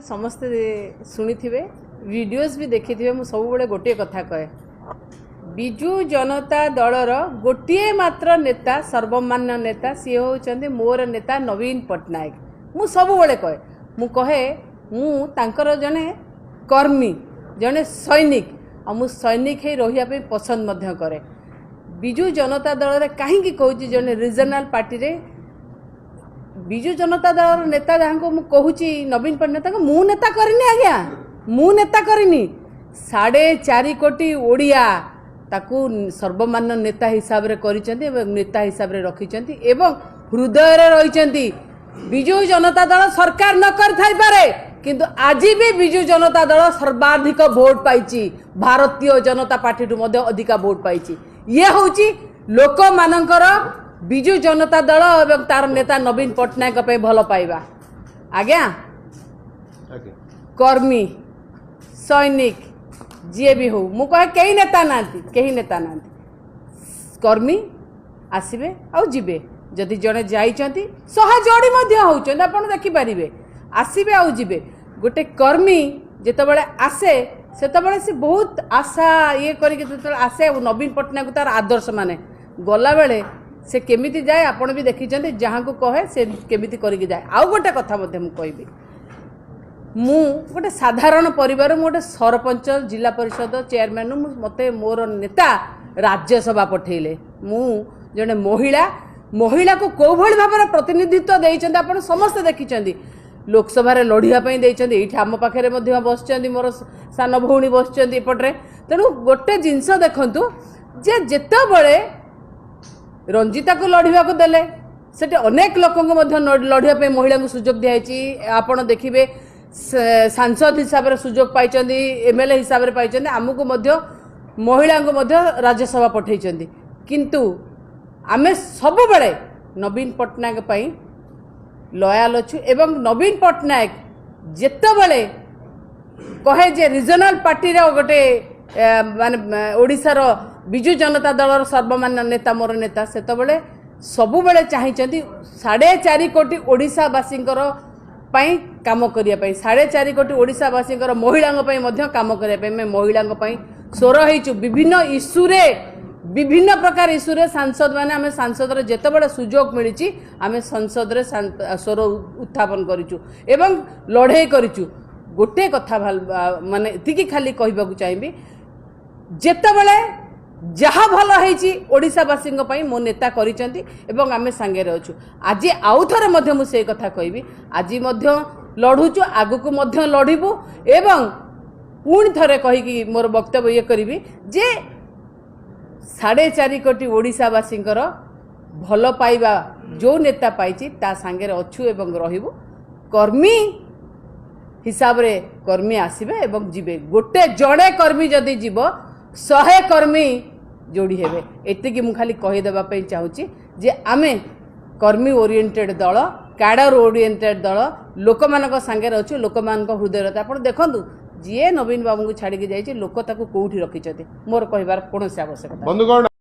समस्ते शुणी थे वीडियोस भी देखी थे मु सब बड़े गोटे कथा कहे विजु जनता दलर गोटे मात्र नेता सर्वमान्य नेता सी होचंदे मोर नेता नवीन पट्टनायक। मु सब बड़े कहे मु कहे मु तांकर जने कर्मी जने सैनिक आ मु सैनिक ही रहिया पे पसंद मध्य करे। विजु जनता दल रे काहेकि कहूची जने रीजनल पार्टी रे विजु जनता दल नेता जहाँ को मु कहूची नवीन पट्टनायक मु नेता करनी आज्ञा मु नेता करनी 4.5 कोटी ओडिया ताकू सर्वमान्य नेता हिसाब रे करिसेंती एवं नेता हिसाब रे रखिसेंती एवं हृदय रे रहिसेंती। विजु जनता दल सरकार न कर थाई पारे किंतु आज भी विजु जनता दल सर्वाधिक vote पाइची Bharatiya Janata party to मध्ये अधिक वोट पाइची। ये होची लोक मानकर विजु जनता दल एवं तार नेता नवीन पट्टनायक पे भल पाइबा आज्ञा कर्मी सैनिक जी भी हो मु कहे कई नेता नांती कहीं नेता नांती कर्मी आसबे आ जीवे जदि जड़े जाइछंती सहजोड़ी मध्य होउछन आपण देखि परिबे आसबे आ जीवे। गोटे कर्मी जेतबेले आसे सेतबेले से बहुत आशा ये करिके जेतबेले आसे नवीन पट्टनायक तार आदर्श माने गला बेले से केमिति जाए आपण भी देखिछंती जहाँ को कहे से केमिति करिके जाए। आउ गोटे कथा मध्य मु कहबी मु गोटे साधारण परिवार मु गोटे सरपंच जिला परिषद चेयरमैन मते मोर नेता राज्यसभा पठेले मु जने महिला को कौ भली भाव प्रतिनिधित्व देइछंती आपण समस्त देखिछंती लोकसभा रे लढिया पई देइछंती एठी हम पाखरे मध्य बसचंती मोर सान भौणी बसचंती एपटरे। तेणु गोटे जिनस देखंतु जे जेते बळे रंजिता को लढिबा को देले सेटे अनेक लोकंग मध्य लढिया पई महिला को सुजोग दियाइछि। आपण देखिबे सांसद हिसाब रे सुजोग पाइचंदी एमएलए हिसाब रे पाइचंदी आमको मध्य महिला को मध्य राज्यसभा पठेइचंदी किंतु आमे सब बळे नवीन पट्टनायक पई लयाल अच्छु एवं नवीन पट्टनायक जेते बळे कहे जे रीजनल पार्टी रे गोटे माने ओडिसा रो विजु जनता दल सर्वमान्य नेता मोर नेता सेते बळे सब बळे चाहिचंदी 4.5 कोटी ओडिसावासींकर पाई काम करिया पाई 4.5 कोटी ओडिसावासींकर महिलांग पाई मध्य काम करिया पाई मैं महिलांग पाई स्वर हेचु विभिन्न इश्यू रे विभिन्न प्रकार इश्यू रे सांसद माने आमे सांसद रे जेते बडे सुजोग मिलिची आमे संसद रे स्वर उत्थापन करिचु एवं लढाई करिचु। गोटे कथा माने तिकी खाली कहबाकू चाहिबी जेते बडे जहा भल होईची ओडिसावासी पई मो नेता करिसेंती एवं आमे संगे रे अछु। आज आउ थरे मध्य मु से कथा कहबी आज मध्य लढुचु आगुकु मध्य लढिबु एवं पुणी थरे कहि कि मोर वक्तव्य ये करिबी जे 4.5 कोटी ओडिसावासींकर भल पाइबा जो नेता पाइची ता संगे रे अछु एवं रहिबु। कर्मी हिसाब रे कर्मी आसीबे एवं जीवे गोटे जड़े कर्मी जदि जीव 100 कर्मी जोड़ी हेबे एतिकी मु खाली कहि देबा पई चाहूची जे आमे कर्मी ओरिएंटेड दल कैडर ओरिएंटेड दल लोक मानक संगे रहछु लोक मानक हृदय रहता आपण देखंतु जी नवीन बाबू को छाड़ी के जाइए लोक ताको कोठी रखिछथि मोर कहबार कोनोसी आवश्यकता।